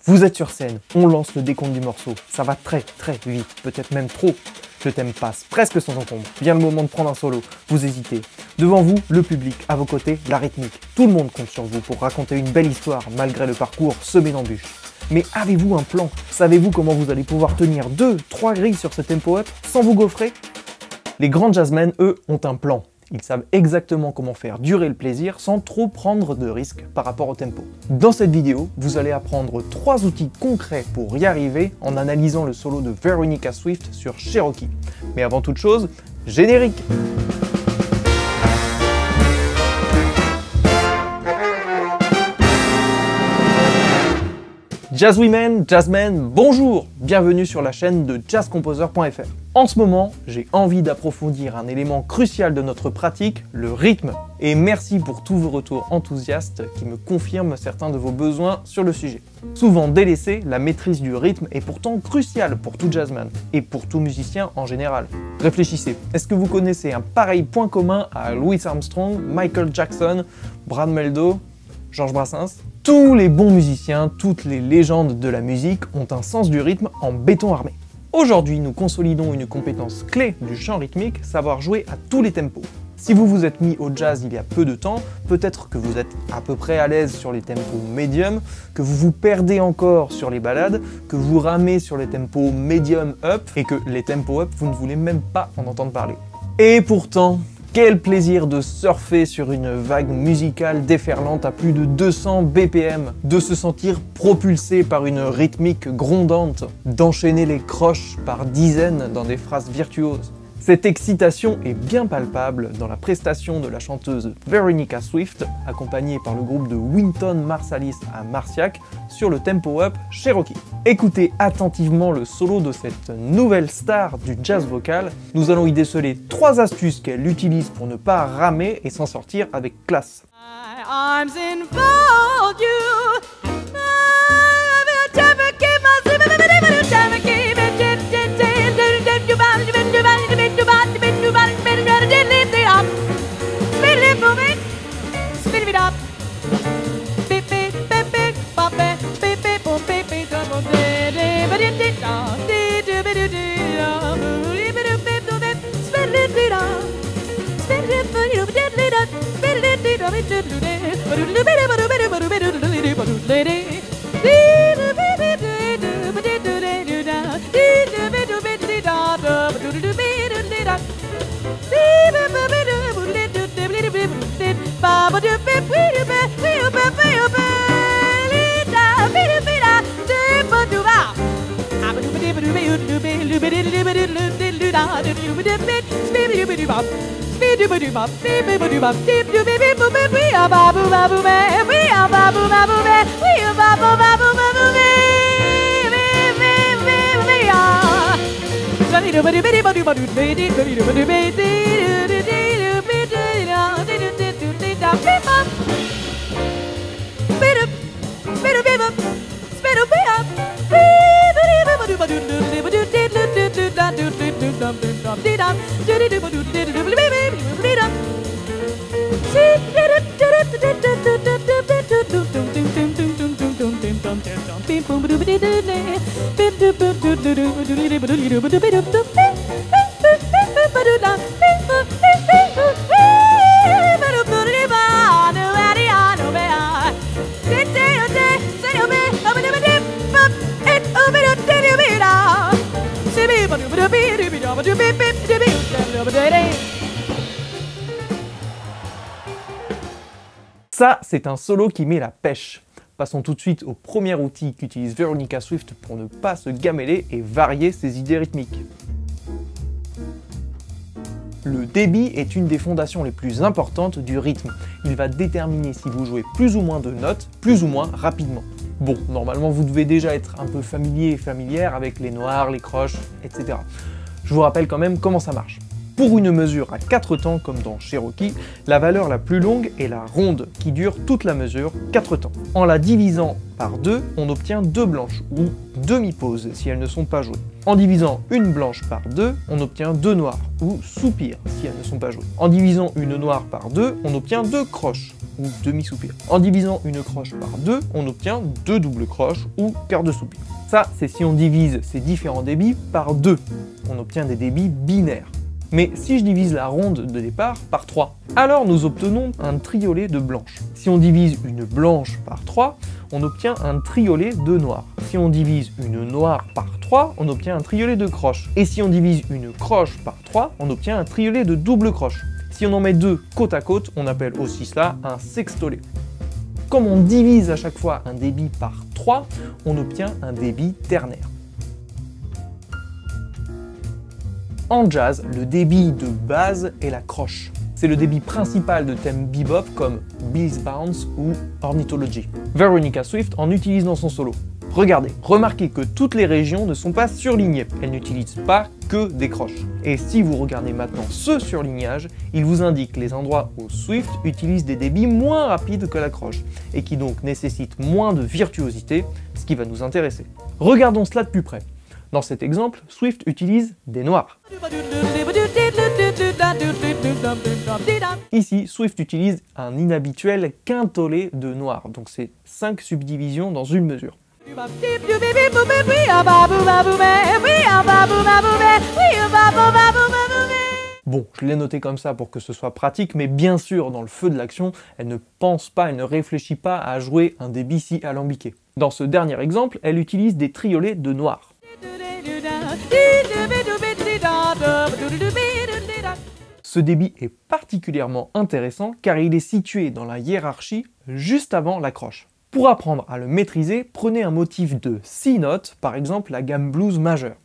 Vous êtes sur scène, on lance le décompte du morceau, ça va très vite, peut-être même trop. Le thème passe presque sans encombre, vient le moment de prendre un solo, vous hésitez. Devant vous, le public, à vos côtés, la rythmique. Tout le monde compte sur vous pour raconter une belle histoire malgré le parcours semé d'embûches. Mais avez-vous un plan? Savez-vous comment vous allez pouvoir tenir 2-3 grilles sur ce tempo up sans vous gaufrer? Les grands jazzmen, eux, ont un plan. Ils savent exactement comment faire durer le plaisir sans trop prendre de risques par rapport au tempo. Dans cette vidéo, vous allez apprendre 3 outils concrets pour y arriver en analysant le solo de Veronica Swift sur Cherokee. Mais avant toute chose, générique! Jazzwomen, jazzmen, bonjour! Bienvenue sur la chaîne de jazzcomposer.fr. En ce moment, j'ai envie d'approfondir un élément crucial de notre pratique, le rythme. Et merci pour tous vos retours enthousiastes qui me confirment certains de vos besoins sur le sujet. Souvent délaissée, la maîtrise du rythme est pourtant cruciale pour tout jazzman, et pour tout musicien en général. Réfléchissez, est-ce que vous connaissez un pareil point commun à Louis Armstrong, Michael Jackson, Brad Mehldau, Georges Brassens? Tous les bons musiciens, toutes les légendes de la musique ont un sens du rythme en béton armé. Aujourd'hui, nous consolidons une compétence clé du chant rythmique, savoir jouer à tous les tempos. Si vous vous êtes mis au jazz il y a peu de temps, peut-être que vous êtes à peu près à l'aise sur les tempos médium, que vous vous perdez encore sur les ballades, que vous ramez sur les tempos medium up, et que les tempos up, vous ne voulez même pas en entendre parler. Et pourtant, quel plaisir de surfer sur une vague musicale déferlante à plus de 200 BPM, de se sentir propulsé par une rythmique grondante, d'enchaîner les croches par dizaines dans des phrases virtuoses. Cette excitation est bien palpable dans la prestation de la chanteuse Veronica Swift, accompagnée par le groupe de Wynton Marsalis à Marciac, sur le tempo up Cherokee. Écoutez attentivement le solo de cette nouvelle star du jazz vocal. Nous allons y déceler 3 astuces qu'elle utilise pour ne pas ramer et s'en sortir avec classe. Ça, c'est un solo qui met la pêche. Passons tout de suite au premier outil qu'utilise Veronica Swift pour ne pas se gameler et varier ses idées rythmiques. Le débit est une des fondations les plus importantes du rythme. Il va déterminer si vous jouez plus ou moins de notes, plus ou moins rapidement. Bon, normalement vous devez déjà être un peu familier et familière avec les noirs, les croches, etc. Je vous rappelle quand même comment ça marche. Pour une mesure à 4 temps comme dans Cherokee, la valeur la plus longue est la ronde qui dure toute la mesure 4 temps. En la divisant par 2, on obtient 2 blanches ou demi-pauses si elles ne sont pas jouées. En divisant une blanche par 2, on obtient 2 noires ou soupirs si elles ne sont pas jouées. En divisant une noire par 2, on obtient 2 croches ou demi-soupir. En divisant une croche par 2, on obtient 2 doubles croches ou quarts de soupir. Ça, c'est si on divise ces différents débits par 2. On obtient des débits binaires. Mais si je divise la ronde de départ par 3, alors nous obtenons un triolet de blanche. Si on divise une blanche par 3, on obtient un triolet de noir. Si on divise une noire par 3, on obtient un triolet de croche. Et si on divise une croche par 3, on obtient un triolet de double croche. Si on en met deux côte à côte, on appelle aussi cela un sextolet. Comme on divise à chaque fois un débit par 3, on obtient un débit ternaire. En jazz, le débit de base est la croche. C'est le débit principal de thèmes bebop comme Bill's Bounce ou Ornithology. Veronica Swift en utilise dans son solo. Regardez, remarquez que toutes les régions ne sont pas surlignées. Elle n'utilise pas que des croches. Et si vous regardez maintenant ce surlignage, il vous indique les endroits où Swift utilise des débits moins rapides que la croche, et qui donc nécessitent moins de virtuosité, ce qui va nous intéresser. Regardons cela de plus près. Dans cet exemple, Swift utilise des noirs. Ici, Swift utilise un inhabituel quintolet de noirs, donc c'est 5 subdivisions dans une mesure. Bon, je l'ai noté comme ça pour que ce soit pratique, mais bien sûr, dans le feu de l'action, elle ne pense pas, elle ne réfléchit pas à jouer un débit si alambiqué. Dans ce dernier exemple, elle utilise des triolets de noirs. Ce débit est particulièrement intéressant car il est situé dans la hiérarchie juste avant la croche. Pour apprendre à le maîtriser, prenez un motif de 6 notes, par exemple la gamme blues majeure.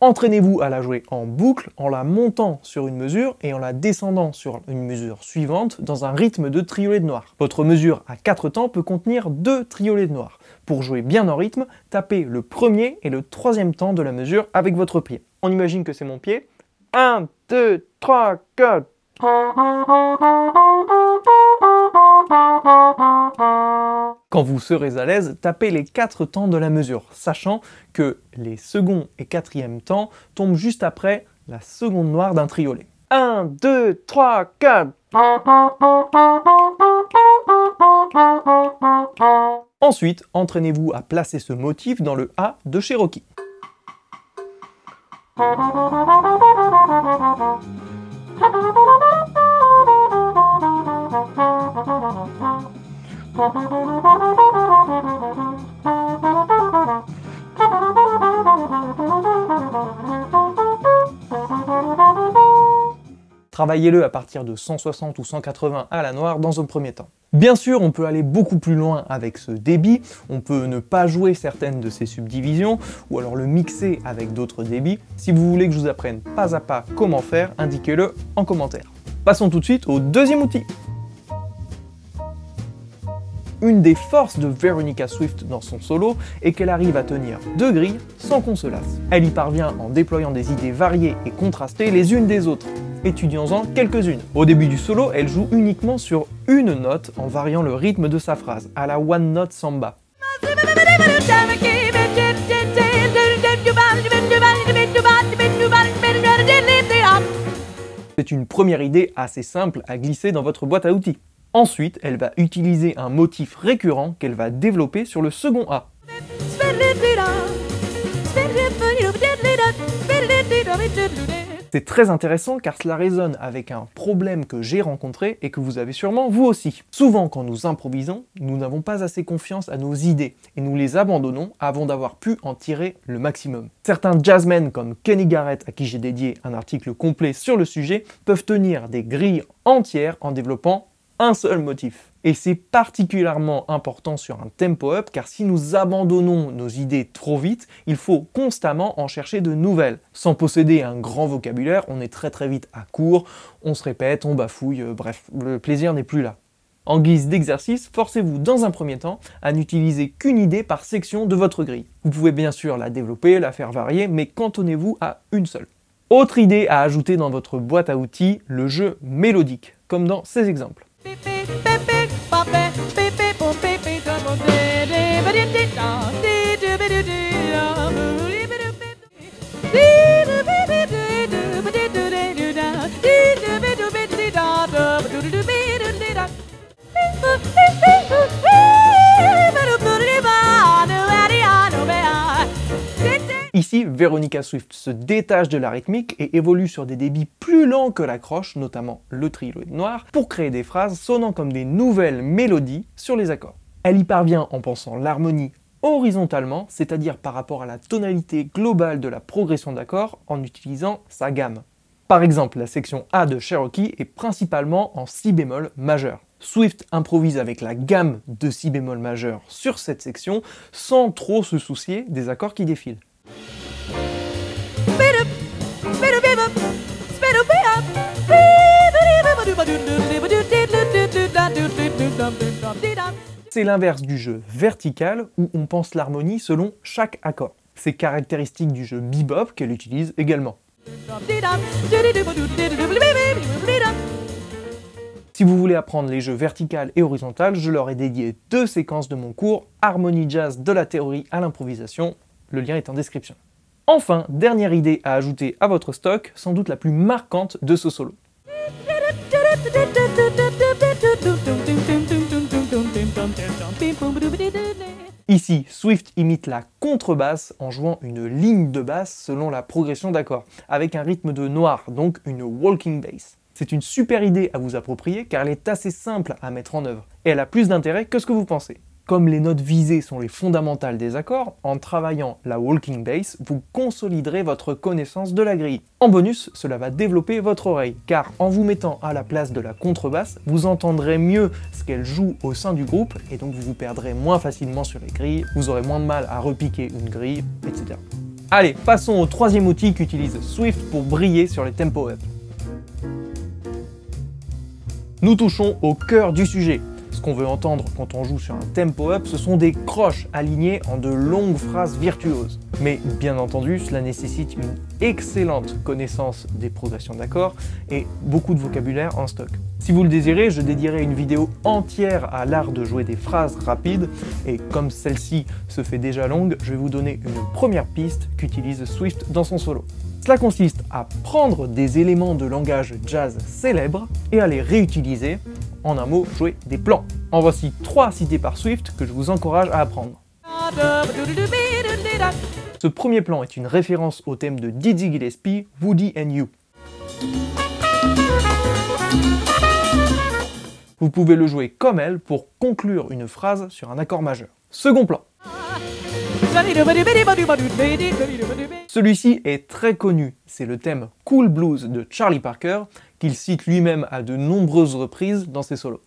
Entraînez-vous à la jouer en boucle en la montant sur une mesure et en la descendant sur une mesure suivante dans un rythme de triolet de noir. Votre mesure à 4 temps peut contenir 2 triolets de noir. Pour jouer bien en rythme, tapez le premier et le troisième temps de la mesure avec votre pied. On imagine que c'est mon pied. 1, 2, 3, 4. Quand vous serez à l'aise, tapez les 4 temps de la mesure, sachant que les second et quatrième temps tombent juste après la seconde noire d'un triolet. 1, 2, 3, 4. Ensuite, entraînez-vous à placer ce motif dans le A de Cherokee. Travaillez-le à partir de 160 ou 180 à la noire dans un premier temps. Bien sûr, on peut aller beaucoup plus loin avec ce débit, on peut ne pas jouer certaines de ces subdivisions, ou alors le mixer avec d'autres débits. Si vous voulez que je vous apprenne pas à pas comment faire, indiquez-le en commentaire. Passons tout de suite au deuxième outil. Une des forces de Veronica Swift dans son solo est qu'elle arrive à tenir deux grilles sans qu'on se lasse. Elle y parvient en déployant des idées variées et contrastées les unes des autres. Étudions-en quelques-unes. Au début du solo, elle joue uniquement sur une note en variant le rythme de sa phrase, à la one note samba. C'est une première idée assez simple à glisser dans votre boîte à outils. Ensuite, elle va utiliser un motif récurrent qu'elle va développer sur le second A. C'est très intéressant car cela résonne avec un problème que j'ai rencontré et que vous avez sûrement vous aussi. Souvent quand nous improvisons, nous n'avons pas assez confiance à nos idées et nous les abandonnons avant d'avoir pu en tirer le maximum. Certains jazzmen comme Kenny Garrett, à qui j'ai dédié un article complet sur le sujet, peuvent tenir des grilles entières en développant un seul motif. Et c'est particulièrement important sur un tempo-up car si nous abandonnons nos idées trop vite, il faut constamment en chercher de nouvelles. Sans posséder un grand vocabulaire, on est très vite à court, on se répète, on bafouille, bref, le plaisir n'est plus là. En guise d'exercice, forcez-vous dans un premier temps à n'utiliser qu'une idée par section de votre grille. Vous pouvez bien sûr la développer, la faire varier, mais cantonnez-vous à une seule. Autre idée à ajouter dans votre boîte à outils, le jeu mélodique, comme dans ces exemples. Veronica Swift se détache de la rythmique et évolue sur des débits plus lents que la croche, notamment le triolet noir, pour créer des phrases sonnant comme des nouvelles mélodies sur les accords. Elle y parvient en pensant l'harmonie horizontalement, c'est-à-dire par rapport à la tonalité globale de la progression d'accords en utilisant sa gamme. Par exemple, la section A de Cherokee est principalement en si bémol majeur. Swift improvise avec la gamme de si bémol majeur sur cette section sans trop se soucier des accords qui défilent. C'est l'inverse du jeu vertical où on pense l'harmonie selon chaque accord. C'est caractéristique du jeu bebop qu'elle utilise également. Si vous voulez apprendre les jeux vertical et horizontal, je leur ai dédié 2 séquences de mon cours Harmonie Jazz de la théorie à l'improvisation. Le lien est en description. Enfin, dernière idée à ajouter à votre stock, sans doute la plus marquante de ce solo. Ici, Swift imite la contrebasse en jouant une ligne de basse selon la progression d'accords, avec un rythme de noir, donc une walking bass. C'est une super idée à vous approprier car elle est assez simple à mettre en œuvre, et elle a plus d'intérêt que ce que vous pensez. Comme les notes visées sont les fondamentales des accords, en travaillant la walking bass, vous consoliderez votre connaissance de la grille. En bonus, cela va développer votre oreille, car en vous mettant à la place de la contrebasse, vous entendrez mieux ce qu'elle joue au sein du groupe, et donc vous vous perdrez moins facilement sur les grilles, vous aurez moins de mal à repiquer une grille, etc. Allez, passons au troisième outil qu'utilise Swift pour briller sur les tempo up. Nous touchons au cœur du sujet. Ce qu'on veut entendre quand on joue sur un tempo up, ce sont des croches alignées en de longues phrases virtuoses. Mais bien entendu, cela nécessite une excellente connaissance des progressions d'accords et beaucoup de vocabulaire en stock. Si vous le désirez, je dédierai une vidéo entière à l'art de jouer des phrases rapides, et comme celle-ci se fait déjà longue, je vais vous donner une première piste qu'utilise Swift dans son solo. Cela consiste à prendre des éléments de langage jazz célèbres et à les réutiliser, en un mot, jouer des plans. En voici 3 cités par Swift que je vous encourage à apprendre. Ce premier plan est une référence au thème de Dizzy Gillespie, Woody and You. Vous pouvez le jouer comme elle pour conclure une phrase sur un accord majeur. Second plan. Celui-ci est très connu, c'est le thème Cool Blues de Charlie Parker, qu'il cite lui-même à de nombreuses reprises dans ses solos.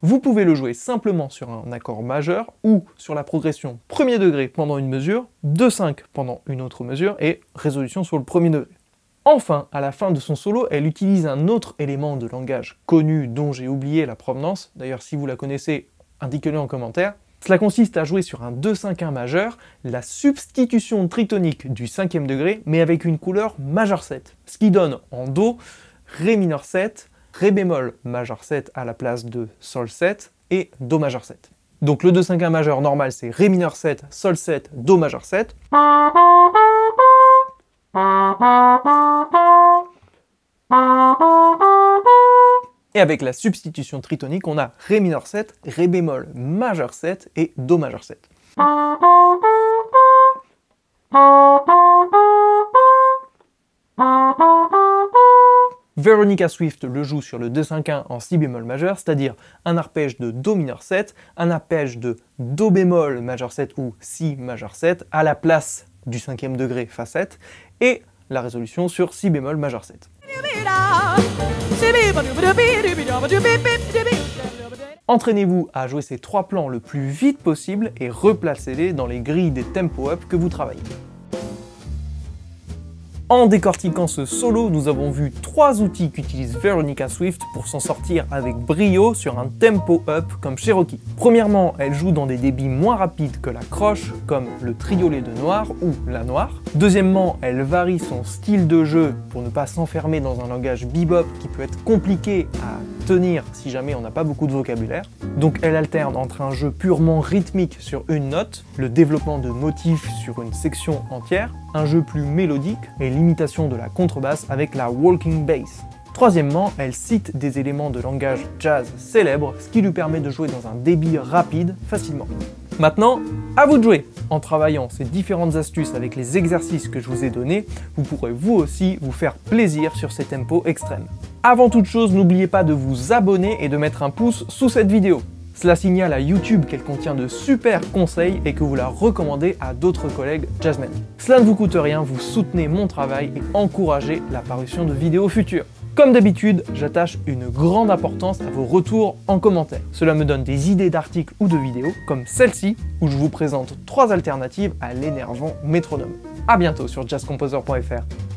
Vous pouvez le jouer simplement sur un accord majeur ou sur la progression premier degré pendant une mesure, 2/5 pendant une autre mesure et résolution sur le premier degré. Enfin, à la fin de son solo, elle utilise un autre élément de langage connu dont j'ai oublié la provenance, d'ailleurs si vous la connaissez, indiquez-le en commentaire. Cela consiste à jouer sur un 2/5 majeur, la substitution tritonique du 5e degré, mais avec une couleur majeur 7, ce qui donne en Do, Ré mineur 7, Ré bémol majeur 7 à la place de Sol 7 et Do majeur 7. Donc le 2/5 majeur normal c'est Ré mineur 7, Sol 7, Do majeur 7. Et avec la substitution tritonique, on a Ré mineur 7, Ré bémol majeur 7 et Do majeur 7. Veronica Swift le joue sur le 2/5 en si bémol majeur, c'est-à-dire un arpège de Do mineur 7, un arpège de Do bémol majeur 7 ou Si majeur 7 à la place du 5e degré Fa 7 et la résolution sur Si bémol majeur 7. Entraînez-vous à jouer ces 3 plans le plus vite possible et replacez-les dans les grilles des tempo up que vous travaillez. En décortiquant ce solo, nous avons vu 3 outils qu'utilise Veronica Swift pour s'en sortir avec brio sur un tempo up comme Cherokee. Premièrement, elle joue dans des débits moins rapides que la croche, comme le triolet de noir ou la noire. Deuxièmement, elle varie son style de jeu pour ne pas s'enfermer dans un langage bebop qui peut être compliqué à tenir si jamais on n'a pas beaucoup de vocabulaire. Donc elle alterne entre un jeu purement rythmique sur une note, le développement de motifs sur une section entière, un jeu plus mélodique et l'imitation de la contrebasse avec la walking bass. Troisièmement, elle cite des éléments de langage jazz célèbres, ce qui lui permet de jouer dans un débit rapide facilement. Maintenant, à vous de jouer! En travaillant ces différentes astuces avec les exercices que je vous ai donnés, vous pourrez vous aussi vous faire plaisir sur ces tempos extrêmes. Avant toute chose, n'oubliez pas de vous abonner et de mettre un pouce sous cette vidéo. Cela signale à YouTube qu'elle contient de super conseils et que vous la recommandez à d'autres collègues jazzmen. Cela ne vous coûte rien, vous soutenez mon travail et encouragez la parution de vidéos futures. Comme d'habitude, j'attache une grande importance à vos retours en commentaire. Cela me donne des idées d'articles ou de vidéos, comme celle-ci, où je vous présente 3 alternatives à l'énervant métronome. A bientôt sur jazzcomposer.fr.